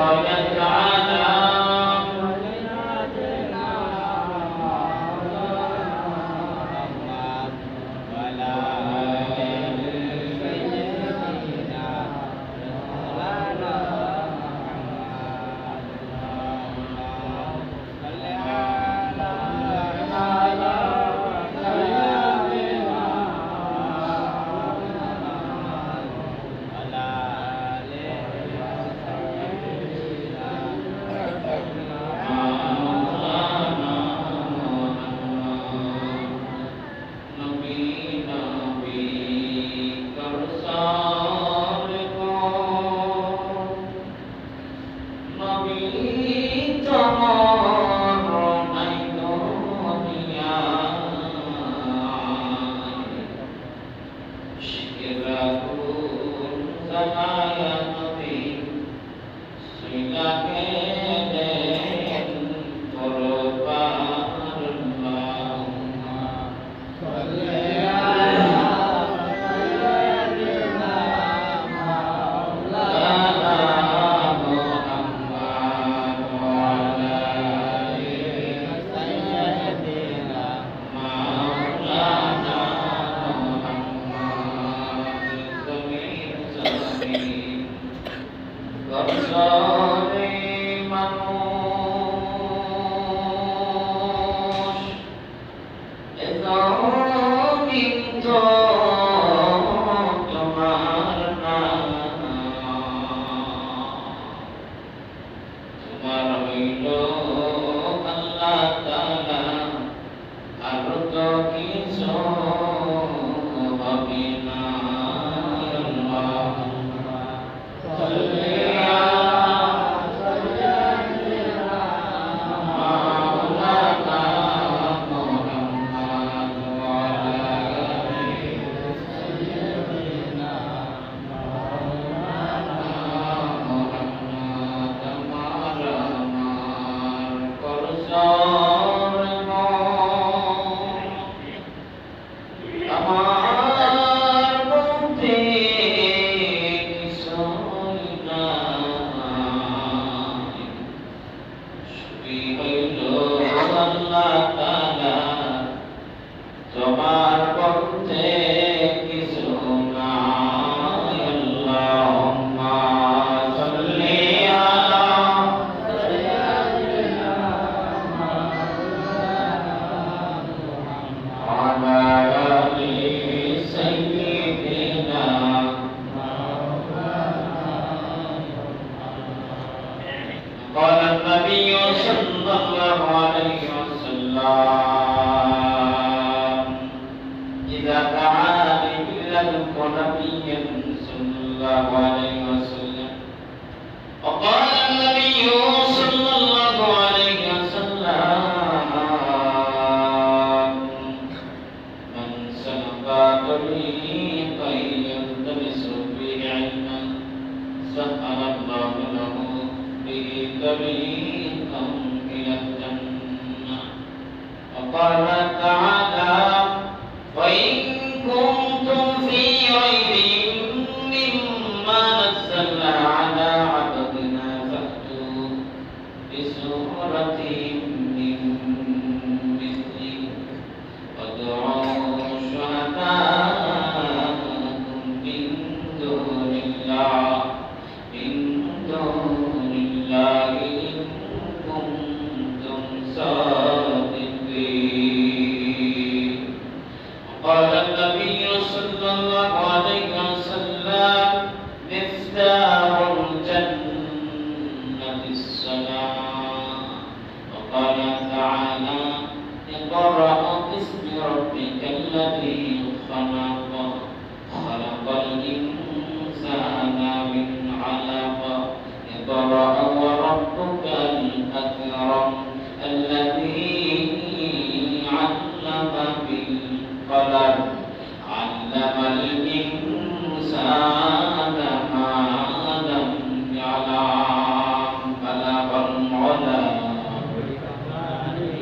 قال تعالى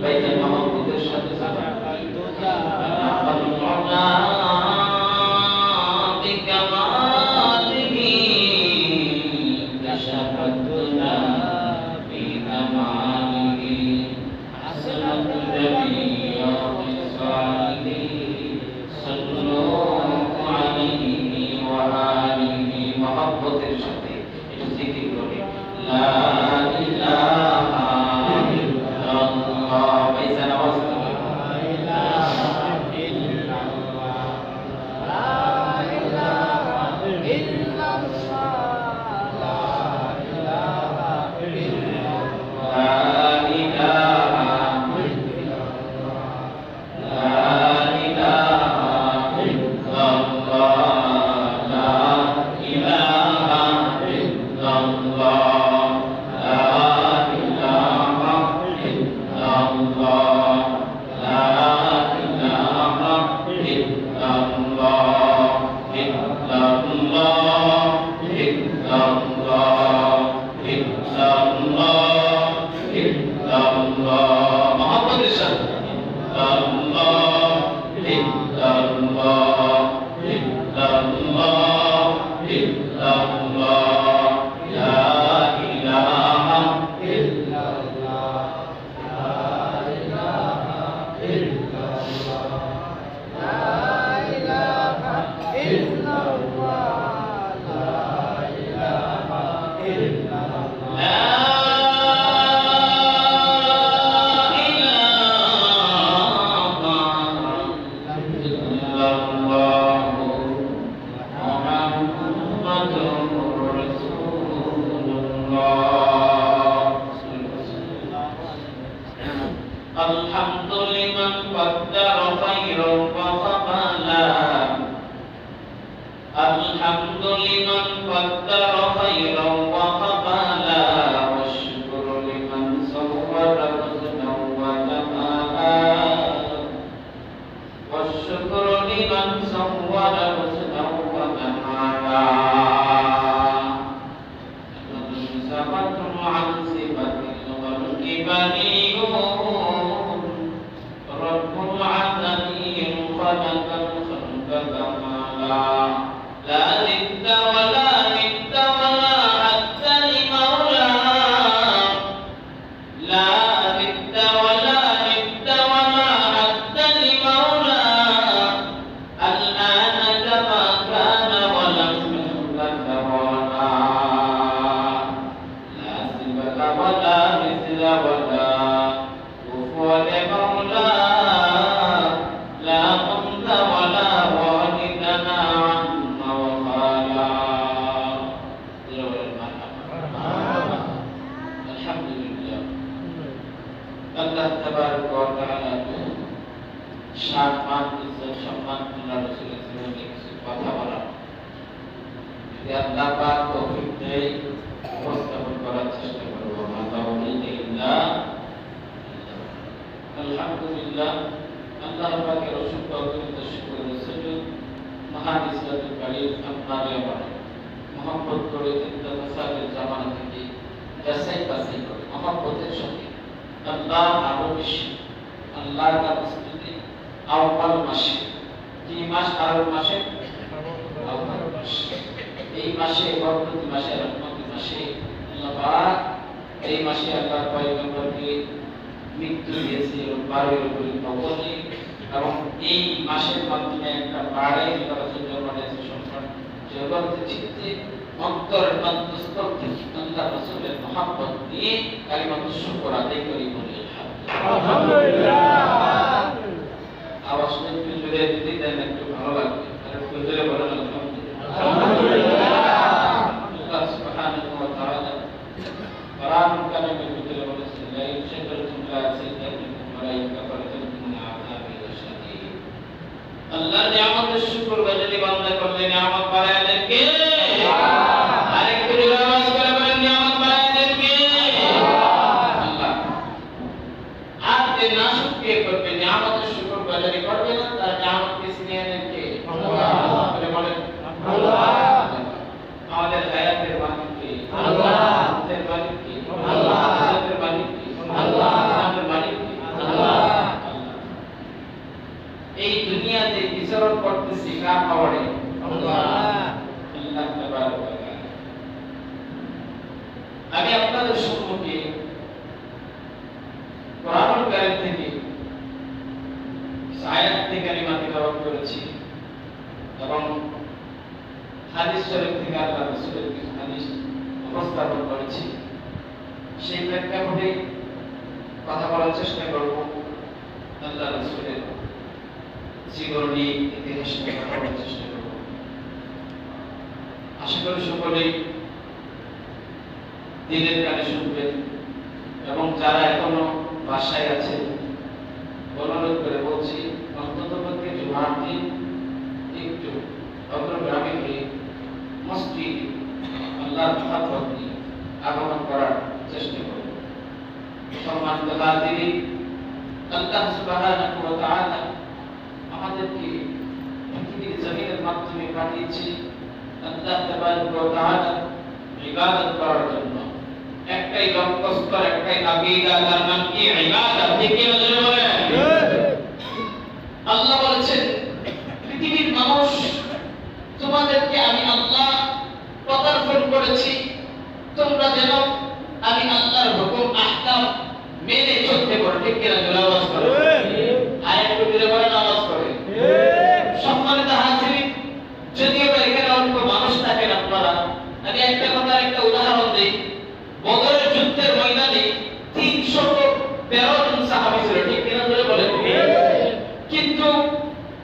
بيت المقدس সেই প্রেক্ষাপটে কথা বলার চেষ্টা করব আল্লাহ রাসূলের জীবনী ইতিহাস নিয়ে কথা বলার চেষ্টা করব। আশা করি সকলেই দিনের কানে শুনবেন এবং যারা এখনো বাসায় আছে অনুরোধ করে বলছি অন্তত পক্ষে জুমার দিন একটু অগ্রগামী হয়ে মসজিদ আল্লাহর ইবাদত নিয়ে আগমন করার চেষ্টা করব। সম্মানিত হাজিরিন, আল্লাহ সুবহানাহু ওয়া তাআলা আমাদেরকে পৃথিবীর জমিনের মাধ্যমে পাঠিয়েছে আল্লাহ তাবারক ওয়া তাআলা ইবাদত করার জন্য। একটাই লক্ষ্যস্তর, একটাই আকিদা, তার নাম কি? ইবাদত। ঠিক কি বলেন? আল্লাহ বলেছেন পৃথিবীর মানুষ তোমাদেরকে আমি আল্লাহ পদার্পণ করেছি তোমরা যেন আমি আল্লাহর হুকুম আহকাম মেনে চলতে পারো। ঠিক কিনা? জোরে আওয়াজ করো। আয়াতগুলো জোরে বলেন, আওয়াজ করে। সম্মানিত হাজিরিন, যদিও এখানে অল্প মানুষ থাকেন আপনারা, আমি একটা কথার একটা উদাহরণ দিই। বদরের যুদ্ধের ময়দানে 313 জন সাহাবী ছিল। ঠিক কিনা? জোরে বলেন। কিন্তু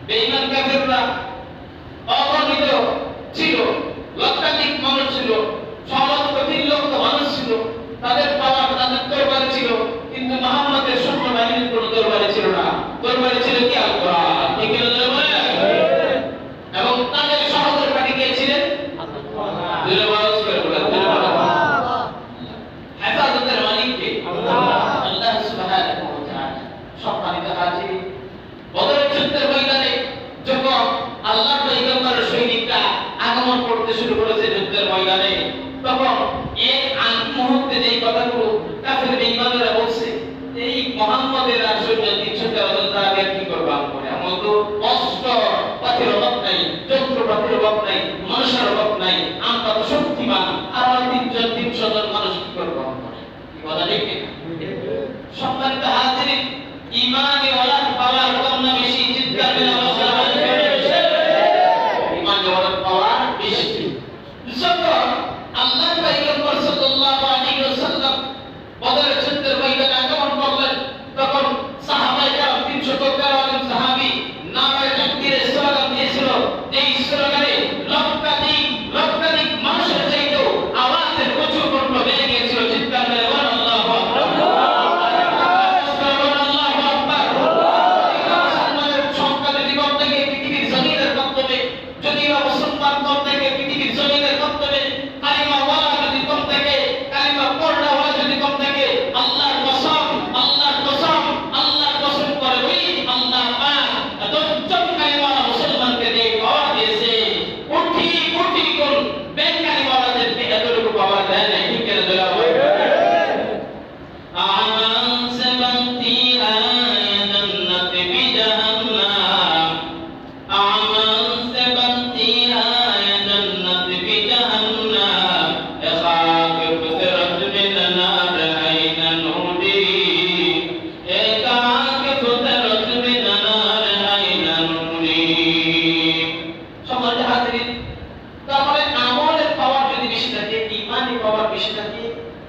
বেঈমান কাফেররা অগণিত ছিল, লক্ষাধিক মানুষ ছিল, সমাজ 3 লক্ষ মানুষ ছিল। তাদের পাওয়ার, তাদের তরবারি ছিল, কিন্তু মুহাম্মদের সৈন্য বাহিনীর কোনো তরবারি ছিল না। তরবারি ছিল কি? আল কোরআন। ঠিক কি না বলেন? এবং তাদের সহযোগী কে ছিলেন? আল্লাহ। দিলে ওয়াজ করে বলেন, দিলে আল্লাহ। হেফাজতের মালিক কে? আল্লাহ। আল্লাহ সুবহানাহু ওয়া তাআলা। সম্মানিত হাজিরিন, বদরের যুদ্ধের ময়দানে যখন আল্লাহর পয়গম্বরের সৈনিকরা আগমন করতে শুরু করেছে যুদ্ধের ময়দানে, তখন এক আগ মুহূর্তে যেই কথাগুলো কাফের বেঈমানরা বলছে, এই মুহাম্মদের আর সৈন্য 313 জন সাহাবী কি করবে আমরা? এমন তো অস্ত্র পাতির অভাব নাই, যন্ত্রপাতির অভাব নাই, মানুষের অভাব নাই, আমরা তো শক্তিমান, আর 300 জন মানুষ কি করবে আমরা? কি কথা ঠিক না? সম্মানিত হাজিরিন, ঈমানে ওয়ালার পাওয়ার কম না বেশি? চিৎকার করে আওয়াজ করে ঈমানে ওয়ালার পাওয়ার বেশি। যখন আল্লাহর পয়গম্বর সাল্লাল্লাহু আলাইহি ওয়াসাল্লাম বদরের যুদ্ধের ময়দানে আগমন করলেন, তখন সাহাবায়ে কেরাম 313 জন সাহাবী নারায়ে তাকবীরের স্লোগান দিয়েছিল। এই স্লোগানে লক্ষাধিক মানুষের চাইতেও আওয়াজের উঁচু কণ্ঠ বেড়ে গিয়েছিল। চিৎকার করে বলেন আল্লাহু আকবার।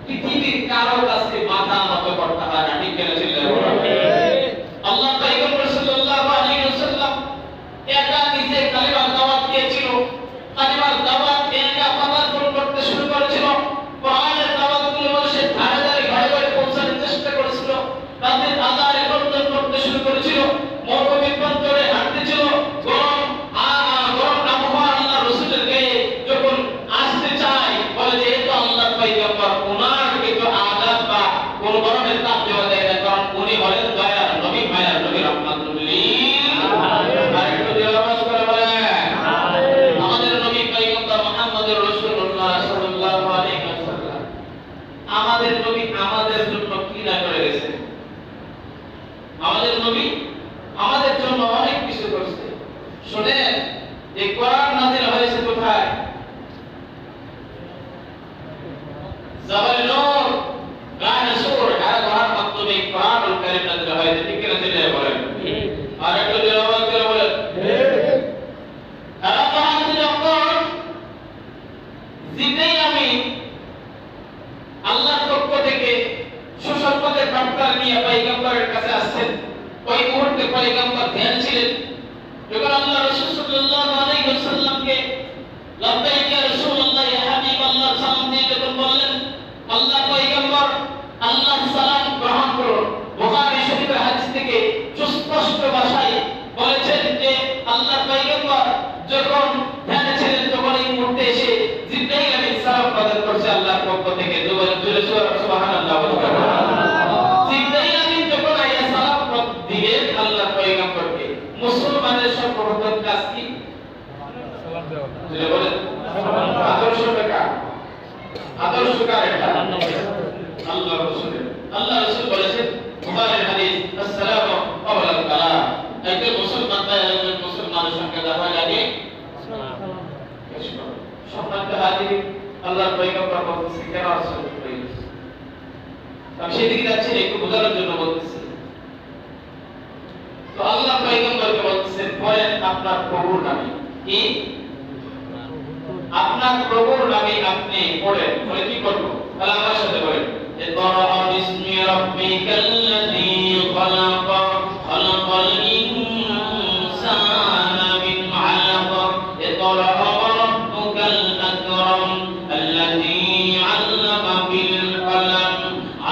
পৃথিবীর কারো কাছে মাথা নত করতে হয় না। ঠিক কিনা? আল্লাহ পয়গম্বর সাল্লাল্লাহু আলাইহি ওয়াসাল্লাম একা নিজে কালিমার দাওয়াত দিয়েছিল। কালিমার দাওয়াত একা প্রদান করতে শুরু করেছিল। কোরআনের দাওয়াতগুলো মানুষের ধারে ধারে ঘরে ঘরে পৌঁছানোর চেষ্টা করেছিল। তাদের আদারে বর্ণন করতে শুরু করেছিল। মরুভূমির প্রান্তরে হাঁটতেছিল। গরম আবহাওয়া আল্লাহ রাসূলের গায়ে যখন আসতে চায়, বলে যে এ তো আল্লাহর পয়গম্বর, ওনার কিন্তু আযাব বা কোন গরমের তাপ দেওয়া যায় না, কারণ উনি হলেন দয়ার নবী, মায়ার নবী, রাহমাতুল লিল আলামিন। আর একটু আওয়াজ করে বলেন আমাদের নবী পয়গম্বর মুহাম্মদুর রাসূলুল্লাহ সাল্লাল্লাহু আলাইহি ওয়াসাল্লাম, আমাদের নবী আমাদের জন্য কি না করে গেছে। আমাদের নবী আমাদের জন্য অনেক কিছু করেছে। শুনেন, এই কোরআন নাযিল হয়েছে কোথায়? জাবাল নূর, গায়ে সূর, আর কোরআন মাধ্যমে কোরআনুল কারীম নাযিল হয়েছে। ঠিক কিনা? দিলে বলেন। আর একটু জোরে আওয়াজ করে বলেন আর কোরআন যখন জিবরাইল আমিন আল্লাহর পক্ষ থেকে সম্পদে টক্কর নিয়ে পয়গম্বরের কাছে আসছেন। ওই মুহূর্তে পয়গম্বর ধ্যান ছিলেন। যখন আল্লাহ রাসূল সাল্লাল্লাহু আলাইহি ওয়াসাল্লামকে লব্বাইক ইয়া রাসূলুল্লাহ ইয়া হাবিবাল্লাহ সালাম দিয়ে যখন বললেন, আল্লাহ পয়গম্বর আল্লাহ সালাম গ্রহণ করুন। বুখারী শরীফের হাদিস থেকে সুস্পষ্ট ভাষায় বলেছেন যে আল্লাহ পয়গম্বর যখন ধ্যানে ছিলেন তখন এই মুহূর্তে এসে জিবরাইল আলাইহিস সালাম প্রদান করছে আল্লাহর পক্ষ থেকে। জোরে সুবহানাল্লাহ বলুন। জিবরাইল আলাইহিস যখন আয়া সালাম দিলেন আল্লাহ পয়গম্বরকে, মুসলমানের সর্বপ্রথম কাজ কি? সালাম দেওয়া। জোরে বলেন। আদর্শ কার? আদর্শ কার এটা? আল্লাহ রাসূলের। আল্লাহ রাসূল বলেছেন বুখারীর হাদিস, আসসালামু আলাইকুম কালাম। একজন মুসলমান ভাই আরেকজন মুসলমানের সঙ্গে দেখা লাগে সম্মানিত হাজির, আল্লাহর পয়গম্বর বলতেছে কেন আসলে করেছে। আমি সেদিকে যাচ্ছি একটু বোঝানোর জন্য বলতেছি। তো আল্লাহ পয়গম্বরকে বলতেছেন পড়েন আপনার প্রভুর নামে। কি? আপনার প্রভুর নামে আপনি পড়েন। পড়ে কি করবো? তাহলে আমার সাথে বলেন, ইকরা বিসমি রাব্বিকাল্লাযী খালাক খালাকাল ইনসানা মিন আলাক ইকরা রাব্বুকাল আকরাম আল্লাযী আল্লামা বিল কলম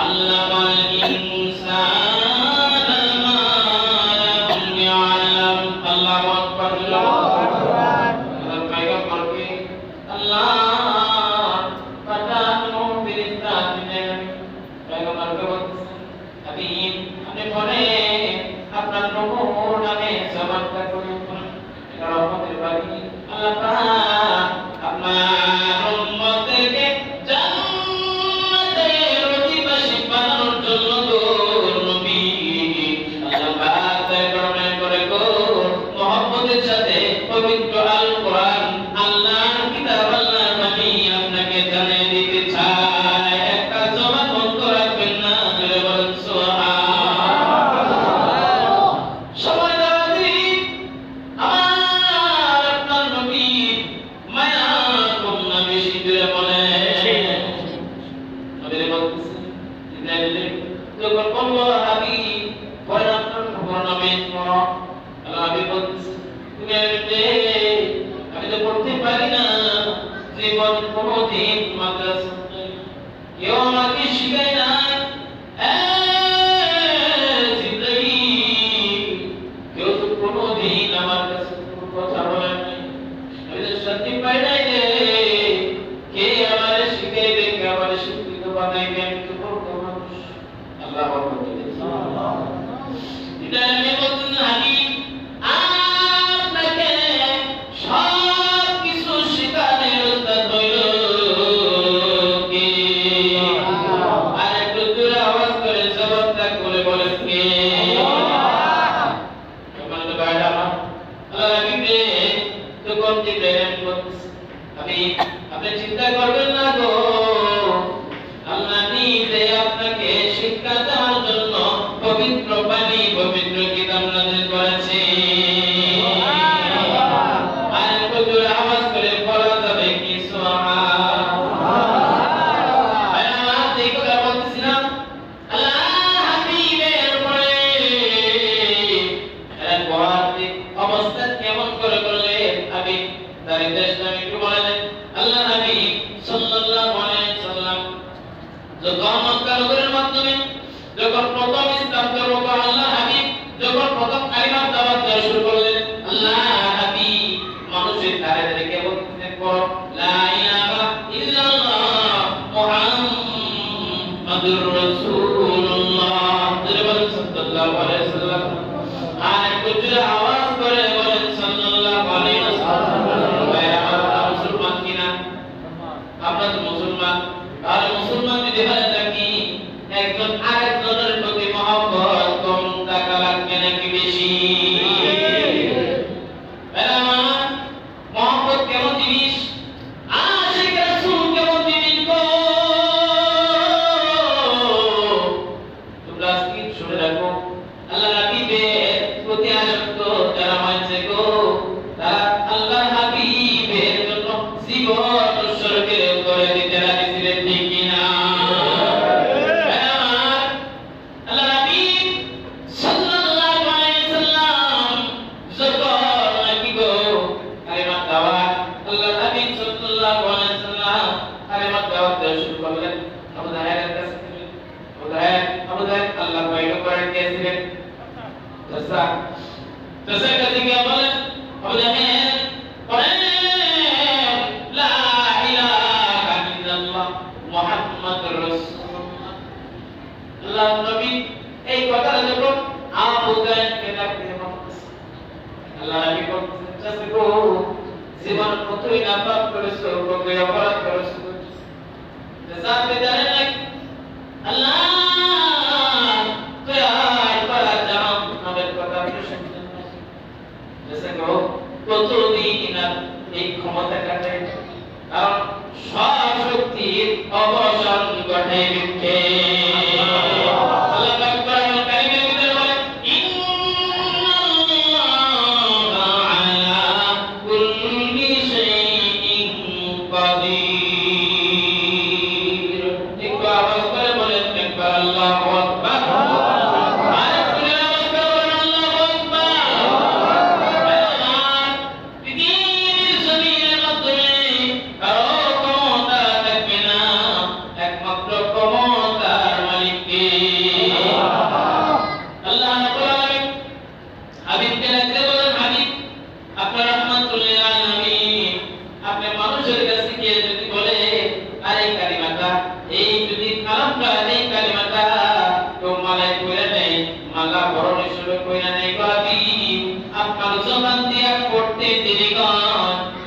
আল্লামাল ইনসানা মা লাম ইয়ালাম। আল্লাহু আকবার। আল্লাহু আকবার। পয়গম্বরকে আল্লাহ পাঠানো ফেরেশতা দিলেন। পয়গম্বরকে বলছেন হাবিব আপনি পড়েন আপনার প্রভুর নামে সালাত করুন। এটা রহমতের বাণী। আল্লাহ পাক আপনার উম্মতকে জান্নাতের অধিবাসী বানানোর জন্য গো নবী আল্লাহ পাক তাই করুণা করে গো মহব্বতের সাথে পবিত্র আল কোরআন আল্লাহর কিতাব আল্লাহর বাণী আপনাকে জানিয়ে দিতে চায়। একটা জবান বন্ধ রাখবেন না। জোরে বলেন সুবহানাল্লাহ। সময় দাঁড়ি আমার আপনার নবী মায়া কন্যা বেশি জোরে বলেন। নবীরে বলতেছেন ইসরাইল যখন বলল হাবিব পড়েন আপনার প্রভুর নামে পড়ো। আল্লাহ হাবিব বলতেছেন তুমি আমি তো পড়তে পারি না। জীবন কোনদিন মাদ্রাসায় কেউ আমাকে শিখায় না। কেউ তো কোনদিন আমার কাছে কোনো কথা বলে নাই। আমি তো শান্তি পাই নাই যে কে আমার শিখাইবে, কে আমার শিক্ষিত বানাইবে। আমি তো বড় মানুষ। আল্লাহ আমি বলতেন হাবিব আপনাকে সব কিছু শিখানোর উস্তাদ হইল কে? আর একটু জোরে আওয়াজ করে জবাবটা করে বলেন কে? সম্মানিত ভাইরা আমার, আল্লাহ হাবিবে তখন জিবরাইল বলতেছে হাবিব আপনি চিন্তা করবেন না গো, আল্লাহ নিজে আপনাকে শিক্ষা দেওয়ার জন্য পবিত্র বাণী পবিত্র কিতাব নাযিল করেছে। আর একটু জোরে আওয়াজ করে বলা যাবে কি সুবহানাল্লাহ। আমার এই কথা বলতেছিলাম আল্লাহ হাবিবের পরে অবস্থা কেমন করে করলেন হাবিব তার দেশটা একটু বলেন। আল্লাহ হাবিব সাল্লাল্লাহু আলাইহি ওয়াসাল্লাম যখন মক্কা নগরের মাধ্যমে যখন প্রথম ইসলাম ধর্ম আল্লাহ হাবিব যখন প্রথম কালিমার দাওয়াত দেওয়া শুরু করলেন, আল্লাহ হাবিব মানুষের ধারে ধারে কে বলতেন পড়ো লা ইলাহা ইল্লাল্লাহ মুহাম্মাদুর রাসূলুল্লাহ। সাল্লাল্লাহু আলাইহি ওয়াসাল্লাম। আর একটু জোরে আওয়াজ করে বলেন সাল্লাল্লাহু আলাইহি ওয়াসাল্লাম। ভাইরা আমরা মুসলমান কিনা? আমরা তো মুসলমান। আর মুসলমান যদি হয়ে থাকি একজন আরেকজনের প্রতি মহব্বত কম থাকা লাগবে নাকি বেশি? মহব্বত কেমন জিনিস? আশিক রাসূল কেমন জিনিস গো? তোমরা আজকে শুনে রাখো আল্লাহ হাবিবের প্রতি আসক্ত যারা হয়েছে গো তারা আল্লাহ হাবিবের জন্য জীবন উৎসর্গ করে দিতে রাজি ছিলেন ঠিক কিনা? চাচা কাদিকে বলেন আবু জাহেল বলেন লা ইলাহা ইল্লাল্লাহ মুহাম্মাদুর রাসূলুল্লাহ। আল্লাহ নবী এই কথাটা যখন আবু জাহেলকে ডাকতে বলতেছে, আল্লাহ নবী বলতেছেন চাচা গো জীবন কতই নাপাক করেছো, কতই অপরাধ করেছো, চাচা আপনি জানেন না আল্লাহ কতদিন এই ক্ষমতা কাটাই, কারণ সব শক্তির অবসান ঘটে মিথ্যে।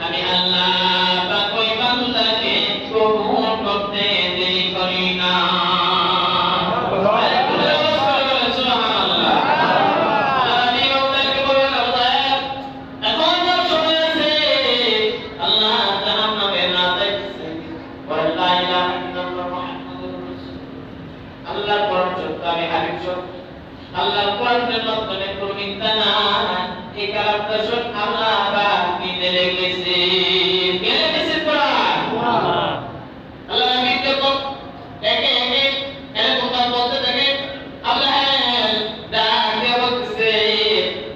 আমি আল্লাহ কই বান্দাকে কবুল করতে দেরি করি না। আল্লাহর কোরআন সত্য, আমি হাবিব সত্য, আল্লাহর কোরআনের মাধ্যমে কোনো মিথ্যা না। এই কালামটা সব আল্লাহ পাক নিজে লিখেছে, কে লিখেছে? কোরআন। আল্লাহ নবী যখন একে একে এরকম কথা বলতে থাকে, আল্লাহ ডাক দিয়ে বলতেছে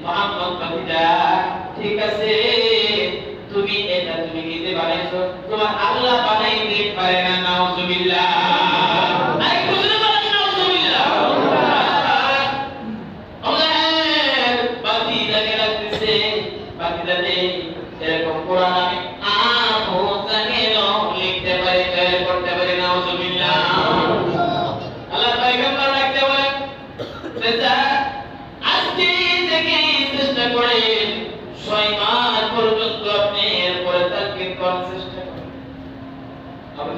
মুহাম্মদ ভাতিজা ঠিক আছে, তুমি এটা তুমি নিজে বানাইছো, তোমার আল্লাহ বানাইতে পারে না। নাউজুবিল্লাহ। এরকম কোরআন আমি আবু জাহেল লিখতে পারি, তৈরি করতে পারি। নাউজুবিল্লাহ। আল্লাহ পয়গম্বর রাখতে বলেন আজকে থেকে চেষ্টা করে 6 মাস পর্যন্ত আপনি এরপরে তালকিন করার চেষ্টা করেন। আবু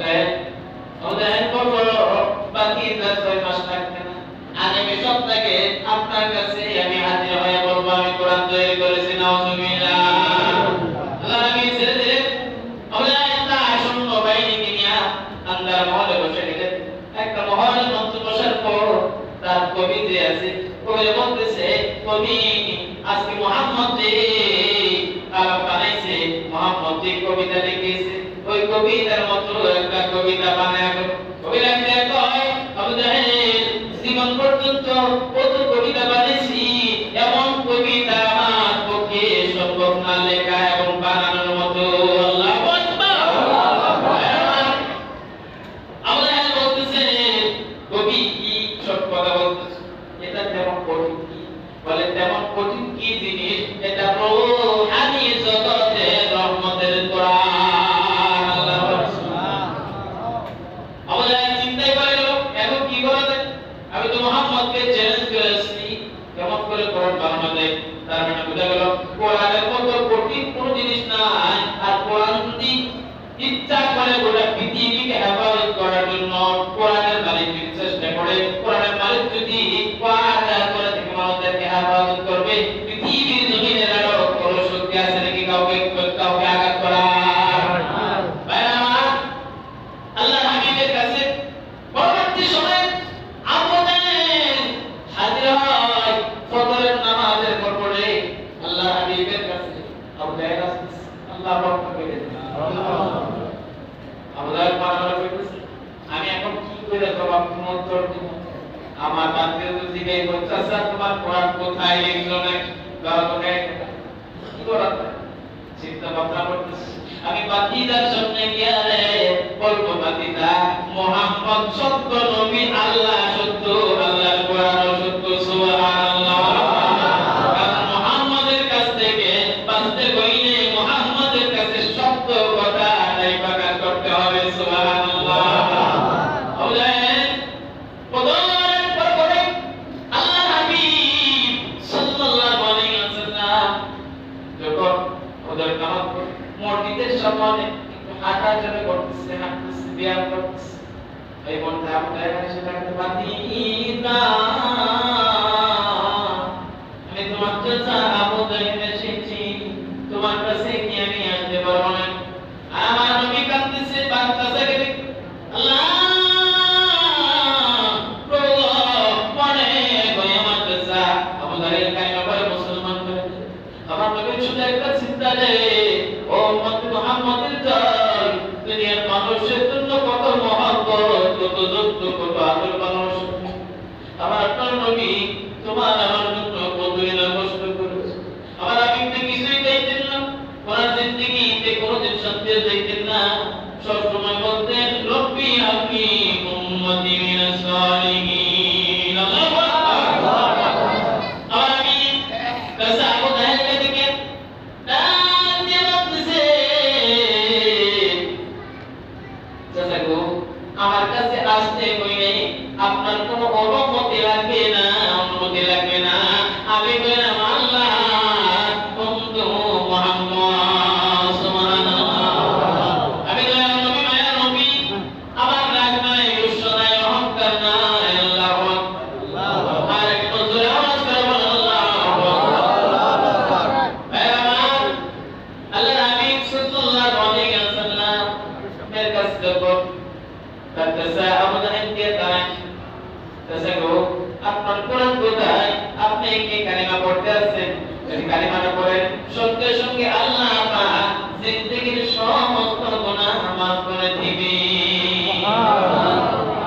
জাহেল বলল বাকি 6 মাস লাগবে না, আগামী সপ্তাহে আপনার কাছে আমি হাজির হয়ে বলবো আমি কোরআন তৈরি করেছি। নাউজুবিল্লাহ। একটা মহলের মধ্যে বসার পর তার কবি যে আছে, কবি বলতেছে কবি আজকে মুহাম্মদ যে কালাম বানাইছে, মুহাম্মদ যে কবিতা লিখেছে, ওই কবিতার মতো একটা কবিতা বানায়। কবি লাগতে কয় আবু জাহেল জীবন পর্যন্ত কত কবিতা বানিয়েছি, এমন কবিতা আমার পক্ষে সম্ভব না লেখা এবং বানানোর মতো। আল্লাহু আকবার। আবু জাহেল বলতেছে কবি কি সব কথা বলতেছে, এটা তেমন কঠিন কি? বলে তেমন কঠিন কি জিনিস? এটা রূহানি জগতের রহমতের কোরআন। আল্লাহু আকবার। আবু জাহেল চিন্তাই করে গেল এখন কি করা যায়? আমি তো মুহাম্মদকে চ্যালেঞ্জ করেছি, কেমন করে কোরআন বানানো যায়? তার মানে বোঝা গেল কোরআনের মতো কঠিন কোনো জিনিস নাই। আর কোরআন যদি ইচ্ছা করে গোটা পৃথিবীকে হেফাজত করার জন্য কোরআনের মালিক যদি চেষ্টা করে, কোরআনের মালিক যদি ওয়াদা করে থেকে মানুষদেরকে হেফাজত করবে, পৃথিবীর জমিনের আরো কোনো শক্তি আছে নাকি কাউকে আঘাত করার? আল্লাহ হাবিবের কাছে পরবর্তী সময়ে আবু জাহেল হাজির হয় ফজরের নামাজের পর পরে। আল্লাহ হাবিবের কাছে আবু জাহেল আসছে, আল্লাহ রহমত করে দেন। আবু জাহেল পাগল হয়েছে, আমি এখন কি করে জবাব উত্তর দেব? আমার বাচ্চা তো জিজ্ঞাসা করছে আচ্ছা তোমার কোরআন কোথায় লিখলো না কি করা? চিন্তা ভাবনা করতেছি। আমি বাতিদার সামনে গিয়ে বলবো বাতিদা মুহাম্মদ সত্য নবী, আল্লাহ সত্য, আল্লাহর কোরআন সত্য। সুবহানাল্লাহ। অনেক হাঁটা চলে করতেছে, হাঁটতেছে, ব্যায়াম করতেছে। এই মনটা আপনার কাছে থাকতে পারি না, আমি তোমার চাচা আবু তাহের এসেছি, তোমার কাছে কি আমি আসতে পারবো না? আমার নবী কাঁদতেছে, বাচ্চাকে আল্লাহ আমার নবীর শুধু একটা চিন্তা নেই, ও উম্মত মুহাম্মাদের দল, দুনিয়ার মানুষের জন্য কত মহব্বত, কত যত্ন, কত আদর ভালোবাসা। আমার নবী তোমার আমার জন্য কতই না কষ্ট করেছে। আমার আগে কিছুই চাইতেন না, ওনার জিন্দেগিতে কোনোদিন শান্তি চাইতেন না, সবসময় বলতেন রব্বি আপনি উম্মতি মিনাস সালিহিন। আল্লাহু আকবার। আমি কাছে আবু তাহেরকে দেখে ডাক দিয়ে বলতেছে, চাচা গো, আমার কাছে আসতে হইলে আপনার কোনো অনুমতি লাগবে না, অনুমতি লাগবে না। আমি বললাম আল্লাহ বন্ধু মুহাম্মদ সুবহানাল্লাহ। আমি বললাম নবী মায়া নবী, আমার রাগ নাই, রুষ্ট নাই, অহংকার নাই। আল্লাহু আকবার। আর একটু জোরে আওয়াজ করে বলেন আল্লাহু আকবার। আমার আল্লাহ নবী সাল্লাল্লাহু আলাইহি ওয়াসাল্লাম এর কাছে দেখো, তারপরে আবু তাহের কে দাঁড়ায়, আপনার কোরআন কোথায়? আপনি কি কালিমা পড়তে আছেন? যদি কালিমাটা পড়েন, সঙ্গে সঙ্গে আল্লাহ পাক জিন্দেগীর সমস্ত গুনাহ মাফ করে দিবে।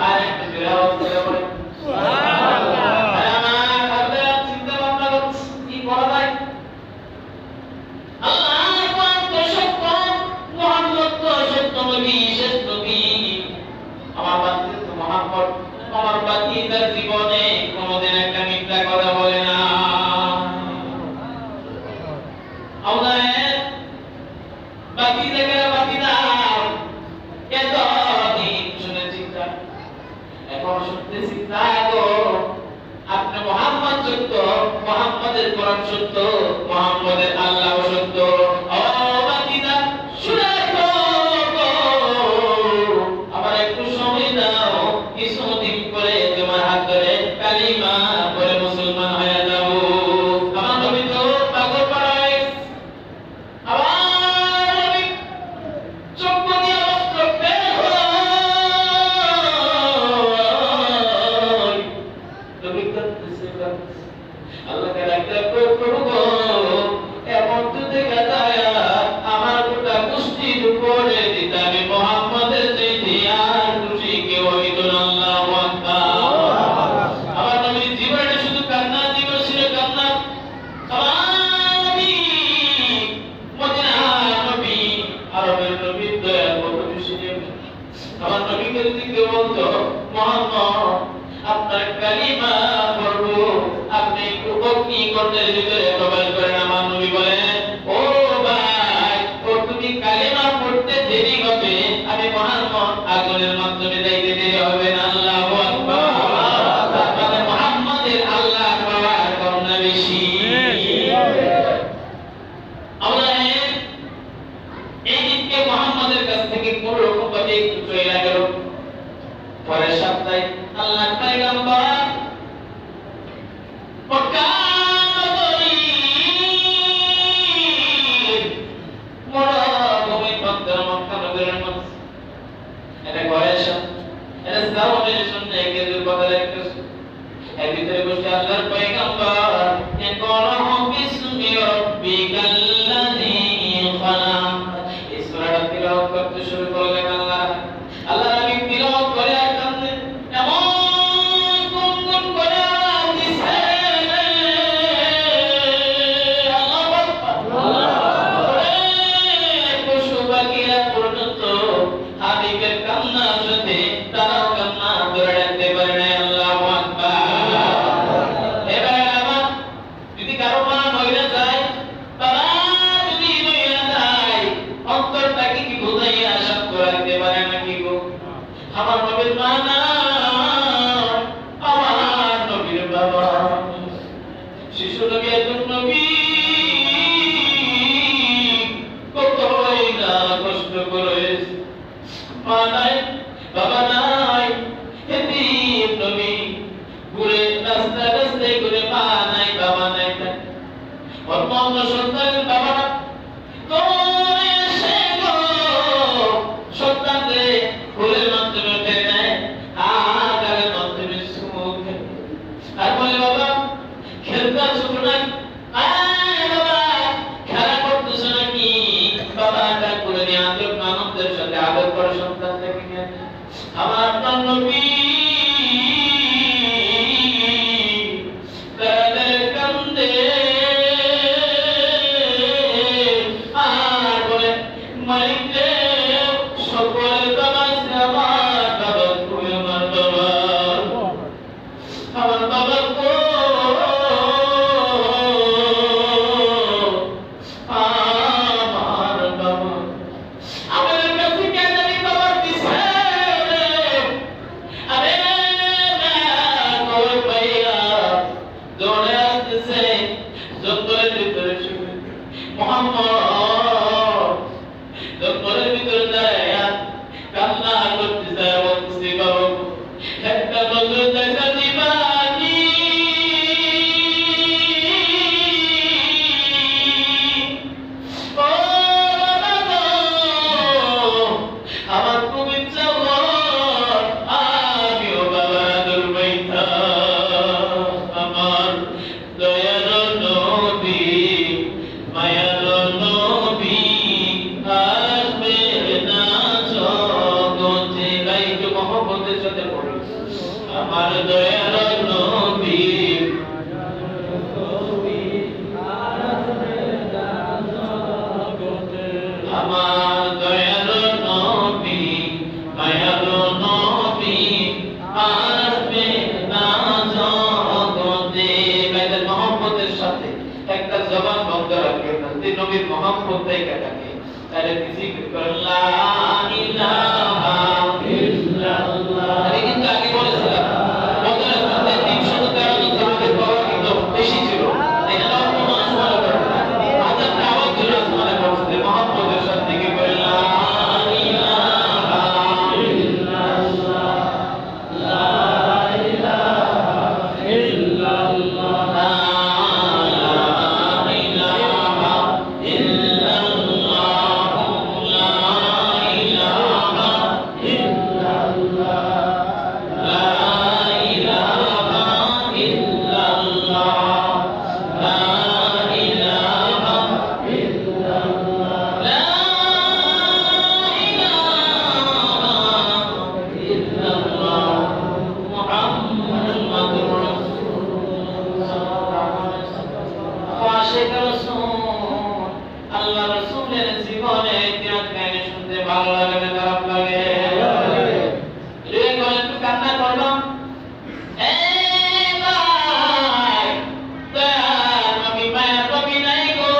আর একটু জোরে আওয়াজ করে বলেন সুবহানাল্লাহ। আমার ভাবতে চিন্তা ভাবনা করছি কি করা যায়। আল্লাহ পাক তো সত্য, মুহাম্মদ তো সত্য নবী, শেষ নবী। আমার বান্দা তো মুহাম্মদ, আমার বাতিদার জীবনে কোনদিন একটা মিথ্যা কথা বলে না। আল্লাহ বাতিদাকে বাতিদার এতদিন শুনেছি, এখন শুনতেছি তাই তো আপনি মুহাম্মদ সত্য, মুহাম্মদের কোরআন সত্য, মুহাম্মদের আল্লাহ সত্য। ও বাতিদার শুনে রাখো, আবার একটু সময় দাও, কিছুদিন পরে তোমার হাত ধরে কালিমা পড়ে মুসলমান হয়ে যাব। আমার নবী তো পাগল পাড়ায়, আমার নবী চক্ষু দিয়ে অস্ত্র বের হয়, নবী কাঁদতেছে, আল্লাহকে ডাকতে প্রভু গো, এমন তো দেখা যায় আমার গোটা গোষ্ঠীর উপরে দিতে আমি মুহাম্মদের চাইতে আর খুশি কেউ হইতো না। আল্লাহু আকবার। আমার নবীর জীবনে শুধু কান্না, জীবন ছিল কান্না। আমার নবী মদিনার নবী, আরবের নবী, দয়ার কত বেশি। আমার নবীকে যদি কেউ বলতো মুহাম্মদ আপনার কালিমা পড়বো, আপনি একটু অগ্নি গর্তের ভিতরে প্রবেশ করেন, আমার নবী বলেন ও ভাই, ও তুমি কালিমা পড়তে দেরি হবে, আমি মুহাম্মদ আগুনের মাধ্যমে যাইতে দেরি হবে না। আল্লাহু আকবার। তাহলে মুহাম্মদের আল্লাহ পাওয়ার করুণা বেশি। আল্লাহ এই দিনকে মুহাম্মদের কাছ থেকে কোন রকম ভাবে একটু চলে গেল। পরের সপ্তাহে আল্লাহর পয়গম্বর মক্কা নগরীর মরুভূমি প্রান্তরে, মক্কা নগরের মধ্যে এটা ঘরের সামনে, এটা সাউনের সামনে খেজুর পাতা রাখতেছে। এর ভিতরে বসে আল্লাহর পয়গম্বর ইকরাহু বিসমি রাব্বিকাল্লাযী খালাক এই সূরাটা তিলাওয়াত করতে শুরু করলেন। আল্লাহ নবী তিলাওয়াত করে আর কাঁদলেন, এমন গুনগুন করে আওয়াজ দিছে, আল্লাহু আকবার। পশু পাখিরা পর্যন্ত হাবিবের কান্নার সাথে তারাও কান্না ধরে রাখতে পারে না। আল্লাহু আকবার। এবার আমার যদি কারো ঘুরে রাস্তায় রাস্তায় ঘুরে মা নাই বাবা নাই, অন্য সন্তানের বাবা না তোরে সে গো সন্তানকে ফুলের মাধ্যমে ফেলে নেয়, আগারের মাধ্যমে সুখ আর বলে বাবা খেলতে সুখ নাই, বাবা খেলা করতেছো নাকি, বাবা ডাক করে নিয়ে আনন্দের সাথে আদর করে সন্তান থেকে নিয়ে আমার নবী আমার দয়ার নবী আমার দয়ার নবী মায়ার নবী আসবে না জগতে। ভাইদের মহব্বতের সাথে একটা জবান বন্ধ রাখবেন না, যে নবীর মহব্বত থেকে থাকে তাহলে জিকির করুন লা ইলাহা ইল্লাল্লাহ। আমি কিন্তু আগে বলেছিলাম বদরের মধ্যে 313 সাহাবীর পাওয়ার কিন্তু বেশি ছিল, এটা অন্য মানুষ মনে করে না, হাজারটা আওয়াজ ছিল আসমানে পৌঁছতে মহব্বতের সাথে জিকির করুন লা ইলাহা ইল্লাল্লাহ লা ইলাহা ইল্লাল্লাহ লা ইলাহা ইল্লাল্লাহ লা ইলাহা ইল্লাল্লাহ লা ইলাহা ইল্লাল্লাহ লা ইলাহা ইল্লাল্লাহ লা ইলাহা ইল্লাল্লাহ মুহাম্মাদুর রাসূলুল্লাহ। আশিক রাসূল আল্লাহ রাসূলের জীবনে ইতিহাস কাহিনী শুনতে ভালো লাগে না খারাপ লাগে? রে গলে একটু কান্না করলাম, এই ভাই দয়ার নবী মায়া নবী নাই গো,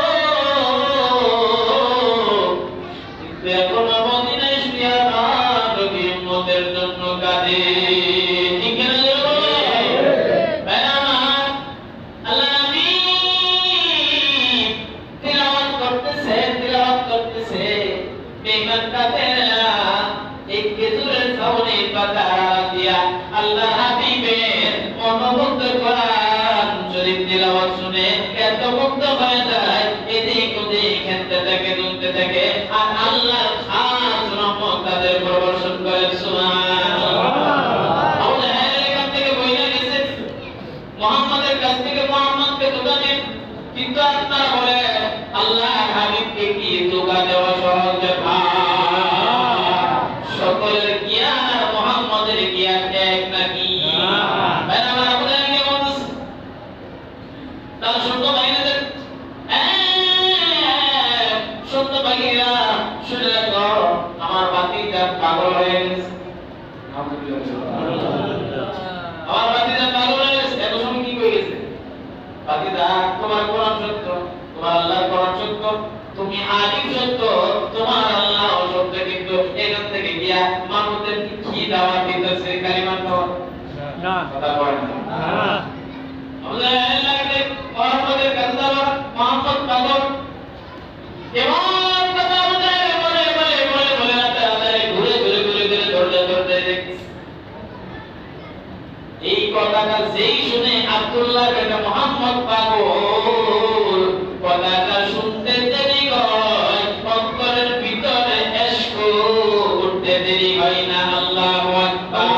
কিন্তু এখনো মদিনায় শুয়ে আমার নবী উম্মতের জন্য কাঁদে। ঠিক না রে বলে? ভাই আমার আল্লাহ নবী তিলাওয়াত করতেছে বেঈমান কাফেররা এই খেজুরের ছাউনি পাতা দিয়া আল্লাহ হাবিবের মনোমুগ্ধ কোরআন শরীফ তিলাওয়াত শুনে এত মুগ্ধ হয়ে যায়, এদিক ওদিক খেলতে থাকে দুলতে থাকে, আর আল্লাহর খাস রহমত তাদের উপর বর্ষণ করেন। সুবহানাল্লাহ। আবু জাহেল এখান থেকে বইলা গেছে, মুহাম্মাদের কাছ থেকে মুহাম্মদকে ধোঁকা দেন, কিন্তু আপনারা বলে আল্লাহ হাবিবকে কি ধোঁকা দেওয়া সহজ ব্যাপার? সকলের জ্ঞান আর মুহাম্মাদের জ্ঞান এক নাকি? ভাই আমার আবু জাহেলকে বলতেছে, তার শুনতো বাইরেদের শুনতো বাকিরা শুনে রাখো, আমার বাতিটা পাগল হয়ে গেছে। আমার বাতিটা পাগল হয়ে গেছে, এত সময় কি হয়ে গেছে? বাতিদা তোমার কোরআন সত্য, তোমার আল্লাহর কোরআন সত্য, তুমি আলিম সত্য, তোমার আল্লাহ সত্য, কিন্তু এখান থেকে গিয়া মানুষদের কি দাওয়াত দিতেছে? কালিমার দাওয়াত না, কথা বলেন না। আমাদের লাগলে মুহাম্মাদের কাছে যাওয়া, মুহাম্মদ পাগল এমন কথা বলে রাতে ঘুরে ধরতে এই কথা কথাটা যেই শুনে আব্দুল্লাহ বেটা মুহাম্মদ পাগল, কথাটা শুনতে দেরি হয়, অন্তরের ভিতরে ইশক উঠতে দেরি হয় না। আল্লাহু আকবার।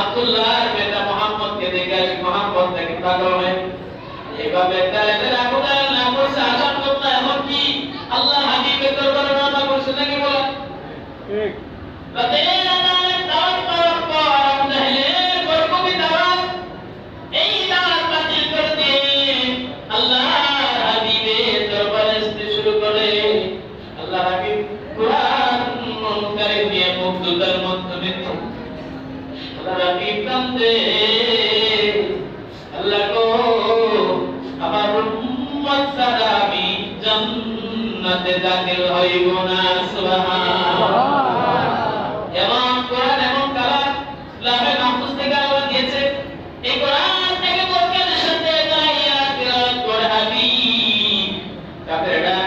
আব্দুল্লাহর বেটা মুহাম্মদকে দেখে মুহাম্মদ থেকে পাগল হয়। এভাবে তালেবের আবু জাহেল না করছে আসাম করতে, এমন কি আল্লাহ হাবিবের দরবারে না করছে নাকি বলেন? ঠিক। রাতের আদানের দাওয়াত পাওয়ার পর আবু জাহেলের বরকতি দাওয়াত, এই দাওয়াত বাতিল করে দিয়ে আল্লাহ হাবিবের দরবারে আসতে শুরু করে। আল্লাহ হাবিব কুরআন কারীম নিয়ে মুগ্ধতার মাধ্যমে আল্লাহ হাবিব কান্দে, আল্লাহ গো আমার উম্মত ছাড়া আমি জান্নাতে দাখিল হইব না। সুবহানাল্লাহ। এমন কোরআন এমন কালাম লাহে মাহফুজ থেকে আল্লাহ দিয়েছে। এই কোরআন থেকে বরকতের সাথে গাইয়া তিলাওয়াত করে হাবিব কাফেররা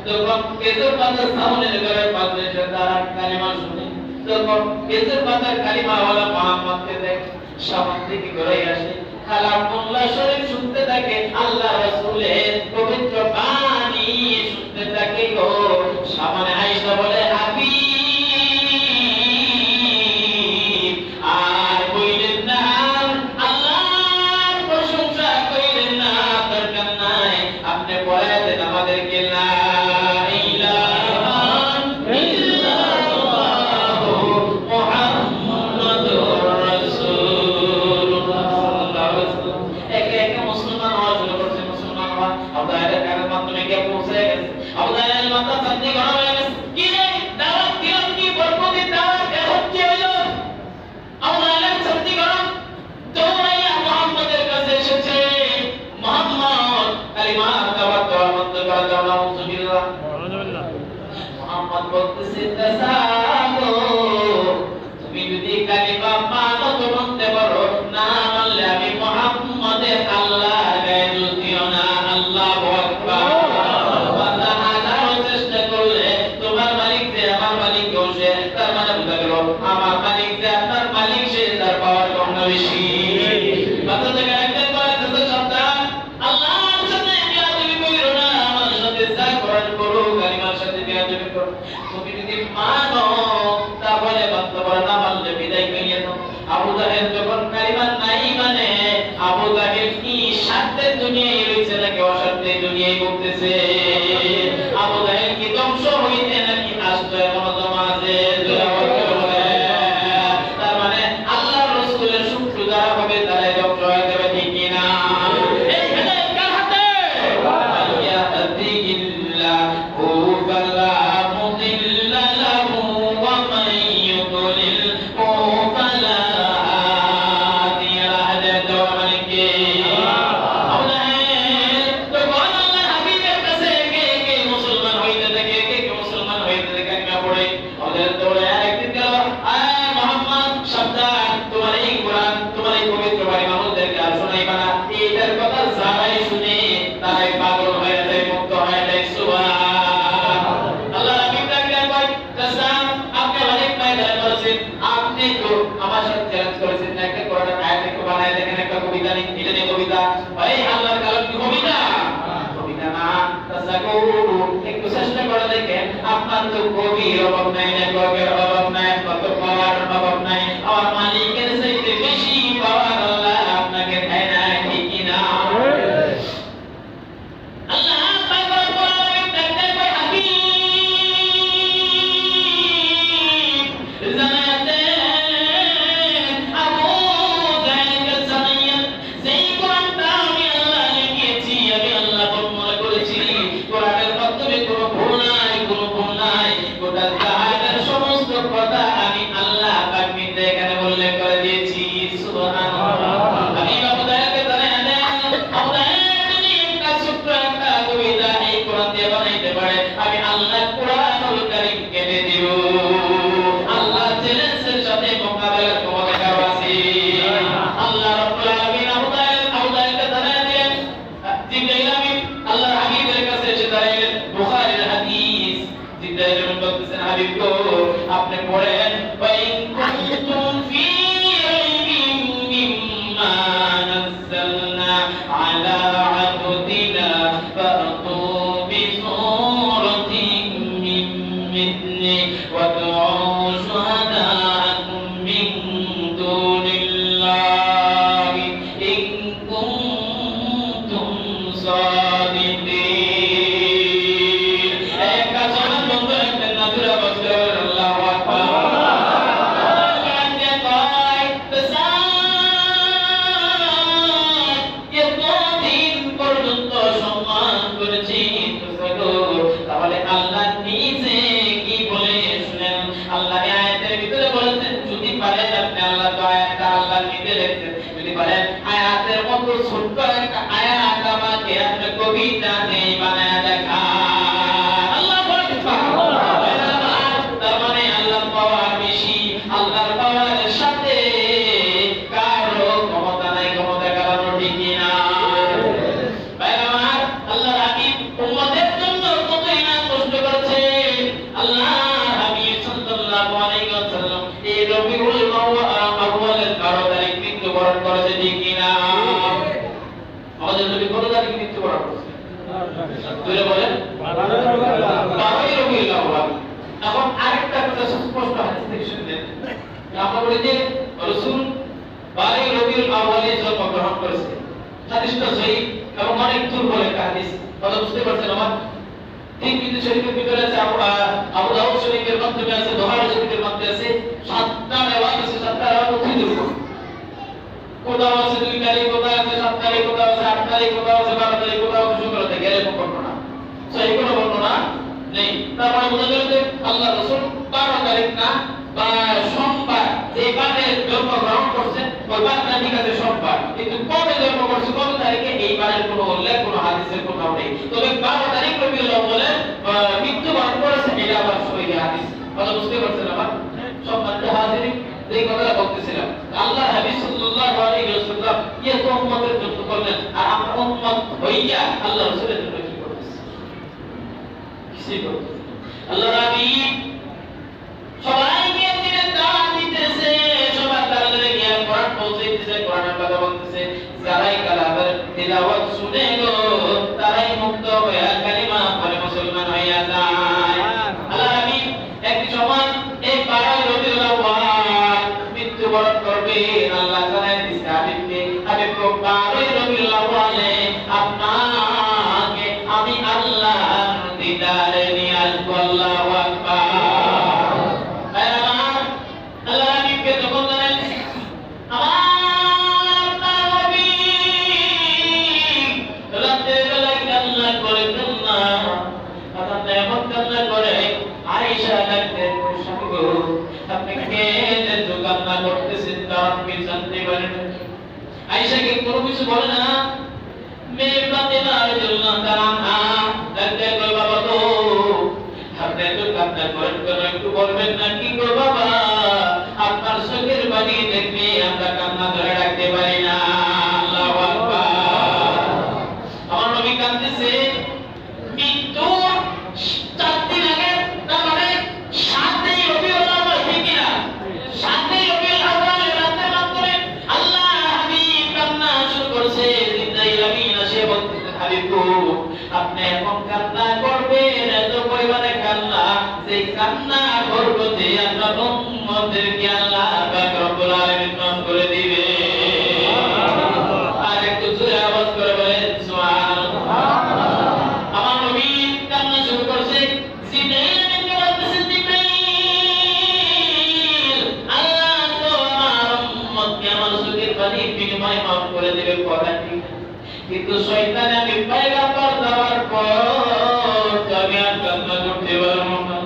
যখন কেজুর পাতার সামনে করে পাশে তারা কালিমা শুনে, যখন কেজুর পাতার কালিমা ওয়ালা মুহাম্মদকে দেখ সামনে থেকে ঘুরে আসে, কালামুল্লাহ শরীফ শুনতে থাকে, আল্লাহ রাসূলের পবিত্র বাণী শুনতে থাকে গো। সামনে আয়েশা বলে হাবিব আর কইলেন না, আল্লাহর প্রশংসা কইলেন না, দরকার নাই, আপনি পড়ে দেন আমাদেরকে লা ইলাহা ইল্লাল্লাহু মুহাম্মাদুর রাসূলুল্লাহ। একে একে মুসলমান হওয়া শুরু করছে, মুসলমান হওয়া আবু জাহেলের কানের মাধ্যমে গিয়ে পৌঁছে গেছে। আবু জাহেল মাথা চাঁদনি গরম হয়ে গেছে, কি রে দাওয়াত দিলাম, কি বরকতি দাওয়াত, এখন কি হইলো? আবু জাহেলের চাঁদনি গরম, দৌড়াইয়া মুহাম্মদের কাছে এসেছে। মুহাম্মদ কালিমা দাওয়াত দেওয়ার মধ্যে করে দাও, নাউযুবিল্লাহ। মুহাম্মদ বলতেছে তাসাগো, তুমি যদি কালিমা মানো তো বলতে পারো, না মানলে আমি মুহাম্মদের আল্লাহর গায়ে দোষ দিও না। আল্লাহু আকবার। বান্দা হাজারো চেষ্টা করলে তোমার মালিক যে আমার মালিক সে, তার মানে বুঝা গেল আমার মালিক যে আপনার মালিক সে, তার পাওয়ার কম না বেশি। বান্দা থেকে একজন বলে সাবধান, আল্লাহর সাথে বিয়াদবি কইরো না, আমার সাথে যা করার করো, কালিমার সাথে বিয়াদবি করো। তুমি যদি মানো তাহলে বান্দা বলে, না মানলে বিদায় করিয়ে দাও। আবু জাহেল যখন কালিমা নাই মানে, আবু জাহেল কি স্বার্থের দুনিয়ায় রয়েছে নাকি অস্বার্থের দুনিয়ায় করতেছে? আবু জাহেল কি ধ্বংস হইতে নাকি আসতো এমন জমা আছে? তার মানে আল্লাহ রাসূলের শত্রু যারা হবে তারাই ধ্বংস হয়ে যাবে, ঠিক কিনা? এই হেদায়েত কার হাতে? ইয়াহদিল্লাহু ফালা মুদিল্লা লাহু ওয়া মান ইউদ্লিলহু ফালা আমার সাথে চ্যালেঞ্জ করেছেন না, একটা কোরআনের আয়াত একটু বানায় দেখেন, একটা কবিতা নেই, এটা নিয়ে কবিতা। ভাই আল্লাহর কালাম কি কবিতা? কবিতা না। তাসাকুরু একটু চেষ্টা করে দেখেন, আপনার তো কবির অভাব নাই, লেখকের অভাব নাই, কত পাওয়ার অভাব নাই, আমার মালিকের চাইতে বেশি পাওয়ার আল্লাহ আপনাকে দেয় না, ঠিক কি না? আল্লাহ পাক রব্বুল আলামিন দেখেন ভাই হাবিব জানাতে সমস্ত হাবিব গো আপনি পড়েন ওয়াইন কুনতুম ফি রাইবিন মিম্মা নাযালনা আলা আবদিনা ফাতু বিসূরাতিন মিন মিথলি ওয়াদউ শুহাদাআকুম মিন দুনিল্লাহি ইন কুনতুম সাদিকিন। একটা জবান বন্ধ রাখবেন না, দুরা বলতে আল্লাহু আকবার। তাহলে আল্লাহ নিজে কি বলে শুনেন। আল্লাহ এই আয়াতের ভিতরে বলেছেন যদি পারেন আপনি আল্লাহ তো আয়াতটা আল্লাহ নিজে লিখছেন, যদি পারেন আয়াতের মতো ছোট্ট একটা আয়াত আমাকে আপনি কবিতা দিয়ে বানায় দেখান। আল্লাহু আকবার। তার মানে আল্লাহ পাওয়ার বেশি, আল্লাহর পাওয়ারের সাথে কারো ক্ষমতা নাই, ক্ষমতা কারো ঠিক না। আল্লাহর হাবিব উম্মতের জন্য কতই না কষ্ট করেছেন। আল্লাহর হাবিব সাল্লাল্লাহু আলাইহি ওয়াসাল্লাম এই রবিউল আউয়ালের 12 তারিখ মৃত্যুবরণ করেছে ঠিক না? আমাদের নবী কত তারিখ মৃত্যুবরণ করেছে? তুলে বলেন 12 রবিউল আউয়াল। এখন আরেকটা কথা স্পষ্ট হাদিস থেকে শুনলেন, আমরা বলি যে রাসূল 12 রবিউল আউয়ালে জন্মগ্রহণ করেছে। হাদিসটা সহিহ এবং অনেক দুর্বল একটা হাদিস। কথা বুঝতে পারছেন আমার? তিরমিজি শরীফের ভিতরে আছে, আবু দাউদ শরীফের মধ্যে আছে, বুখারী শরীফের মধ্যে আছে। 7টা রিওয়ায়াত আছে, 7টা রিওয়ায়াত অতি দুর্বল। কোথাও আছে 2 তারিখ, কোথাও আছে 7 তারিখ, কোথাও আছে 8 তারিখ, কোথাও আছে 12 তারিখ, কোথাও আছে 16 তারিখ, এরকম বর্ণনা। সহিহ কোনো বর্ণনা নেই। তারপরে বোঝা গেল যে আল্লাহ রাসূল 12 তারিখ না বা সোমবার যে বারে জন্মগ্রহণ করছেন ওই বারটা ঠিক আছে সোমবার, কিন্তু কবে জন্ম করছে কত তারিখে এই বারের কোনো উল্লেখ কোনো হাদিসের কোথাও নেই। তবে 12 তারিখ রবিউল আউয়ালে মৃত্যুবরণ করেছে, এটা আবার সহিহ হাদিস। কথা বুঝতে পারছেন আমার? সম্মানিত হাজিরিন, এই কথাটা বলতেছিলাম আল্লাহর হাবিব সাল্লাল্লাহু আলাইহি ওয়াসাল্লাম এত উম্মতের জন্য করলেন, আর আমরা উম্মত হইয়া আল্লাহ রাসূলের জন্য কি করতেছি? কিছুই করতেছি। আল্লাহর হাবিব সবাইকে দিনে দাওয়াত দিতেছে, সবার কাছে গিয়ে কোরআন পৌঁছাইতেছে, কোরআনের কথা বলতেছে। যারাই কালামের তিলাওয়াত শুনে গো তারাই মুক্ত হয়ে কালিমা পড়ে মুসলমান হইয়া যায়। আল্লাহর হাবিব এক সময় এই 12 রবিউল আউয়াল মৃত্যুবরণ করবে। আল্লাহ জানাই দিছে হাবিবকে, হাবিব গো 12 রবিউল আউয়ালে আপনাকে আমি আল্লাহর দিদারে নিয়ে আসবো। আল্লাহু আকবার। আয়েশাকে কোনো কিছু বলে না। মেয়ে ফাতেমা রাদিয়াল্লাহু তাআলা আনহা ডাকতে কই বাবা গো আপনি তো কান্না করেন কেন, একটু বলবেন না কি গো বাবা? আপনার চোখের পানি দেখলে আমরা কান্না ধরে রাখতে পারি না। আল্লাহু আকবার। আমার নবী কাঁদতেছে। মৃত্যু 4 দিন আগে, তার মানে 7 রবিউল আউয়াল থেকে না 7 রবিউল আউয়াল রাতে মাত্রে আল্লাহ হাবিব কান্না শুরু করেছে। জিবরাইল আমিন এসে বলতেছে হাবিব গো আপনি এখন কান্না করবেন, এত পরিমাণে কান্না যে কান্না করতে আপনার উম্মতদেরকে আল্লাহ পাক রব্বুল আলামিন মাফ করে দিবে। আর একটু জোরে আওয়াজ করে বলেন সুবহানাল্লাহ। আমার নবী কান্না শুরু করছে। জিবরাইল আমিনকে বলতেছে জিবরাইল আল্লাহ তো আমার উম্মতকে আমার চোখের পানির বিনিময়ে মাফ করে দিবে কথা ঠিক, কিন্তু শয়তান আমি পয়গম্বর দেওয়ার পর আমি আর কান্না করতে পারবো না।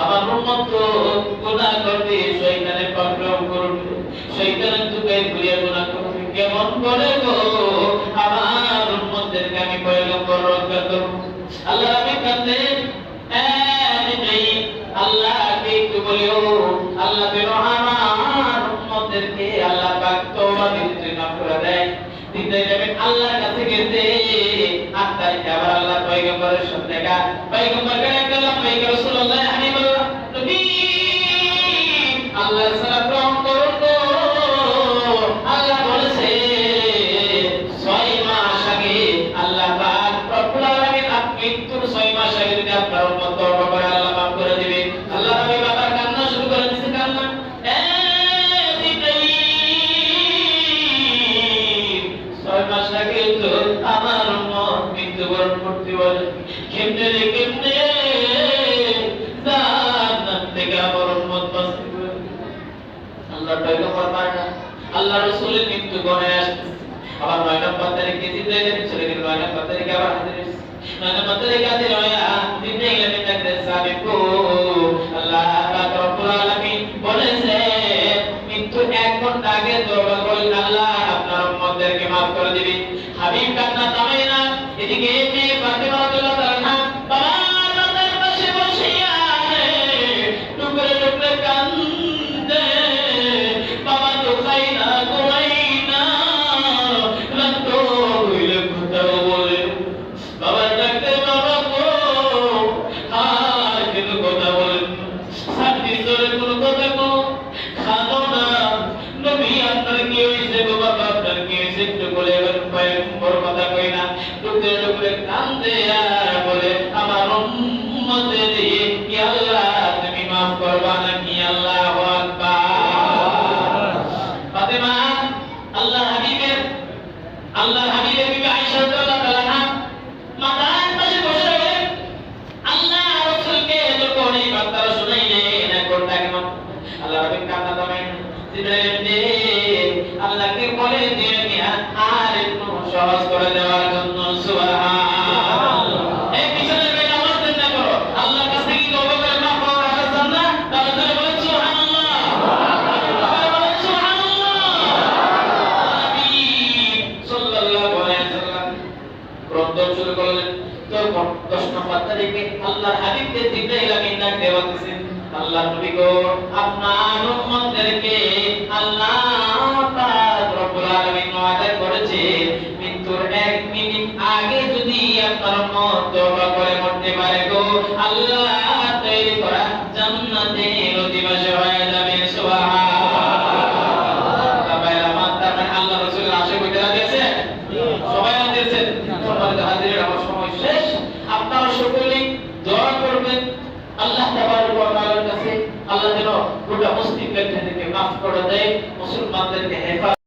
আমার উম্মত তো গুনাহ করবে, শয়তানের পাকড়াও করবে, শয়তানের দুগায় ঘুরিয়ে গুনাহ করবে। কেমন করে গো আমার উম্মতদেরকে আমি পয়গম্বর রক্ষা করব? আল্লাহ আমি কাঁদে আল্লাহকে একটু বলিও আল্লাহ যেন আমার উম্মতদেরকে আল্লাহ পাক তওবা দিতে মাফ করে দেয়। দিতে যাবেন আল্লাহর কাছে গেছে 8 তারিখে আবার আল্লাহ পয়গম্বরের সাথে দেখা। পয়গম্বর কাছে গেলাম, রাসূলুল্লাহ হাবিবুল্লাহ পয়গম্বর পারে না, আল্লাহ রাসূলের মৃত্যু গণে আসে। আবার 9 নম্বর তারিখে জিবরাইল চলে গেল, 9 নম্বর তারিখে আবার হাজির হয়েছে। 9 নম্বর তারিখে হাজির হয়ে জিবরাইল এসে ডাকতে সাবিকু আল্লাহ পাক রব্বুল আলামিন বলেছে মৃত্যু 1 ঘন্টা আগে তওবা করলে আল্লাহ আপনার উম্মতদেরকে maaf করে দিবেন। হাবিব কান্না থামায় না, এদিকে মেয়ে ফাতেমা রাদিয়াল্লাহু তাআলা বাবার পাশে বসে আছে, টুকরে টুকরে কান্দে, বাবা তো খাই না ঘুমাই না, রাত হইলে কোথাও বলে বাবা ডাকতে বাবা গো, আর কিন্তু কথা বলেন সাত দিন ধরে কোনো কথা কোনো খানো না। নবী আপনার কি হয়েছে গো বাবা, আপনার কি হয়েছে একটু বলে বড় কথা কই না, টুকরে টুকরে কান্দে আর বলে আমার উম্মতের কি আল্লাহ তুমি maaf করবা নাকি? আল্লাহু আকবার। ফাতেমা আল্লাহর হাবিবের বিবি আয়েশা রাদিয়াল্লাহু তাআলা আনহা মাথার পাশে বসে রইলেন। আল্লাহ রাসূলকে যখন এই বার্তা শুনাইলেন, কোনটা কেমন আল্লাহ হাবিব কান্না থামালেন। জিবরাইল আল্লাহকে বলে দিয়ে নিয়া আর একটু সহজ করে দেওয়ার জন্য সুবহানাল্লাহ। এই পিছনের বেলা আওয়াজ দেন না করো, আল্লাহর কাছে কি তওবা করে maaf পাওয়ার আশা জান না? তাহলে জোরে বলেন সুবহানাল্লাহ, তাহলে বলেন সুবহানাল্লাহ। নবী সাল্লাল্লাহু আলাইহি ওয়াসাল্লাম প্রথম শুরু করলেন। তো 10 নম্বর তারিখে আল্লাহর হাবিবকে জিবরাইল আমিন ডাক দেওয়া দিয়েছেন, আল্লাহ নবী গো আপনার উম্মতদেরকে আল্লাহ পাক রব্বুল আলামিন ওয়াদা করেছে মৃত্যুর 1 মিনিট আগে যদি আপনার উম্মত তওবা করে মরতে পারে গো, আল্লাহ তৈরি করা জান্নাতের অধিবাসী হয়ে যাবে। সুবহানাল্লাহ। তারপরে আল্লাহ রাসূলের আশীর্বাদ কইতে রাখেছে, সবাই দিয়েছেন। সম্মানিত হাজির, আমার সময় শেষ। আপনারা সকলেই দোয়া করবেন আল্লাহ তাবারক ওয়া তাআলার কাছে, আল্লাহ যেন গোটা মুসলিমদের থেকে maaf করে দেয়, মুসলমানদেরকে হেফাজত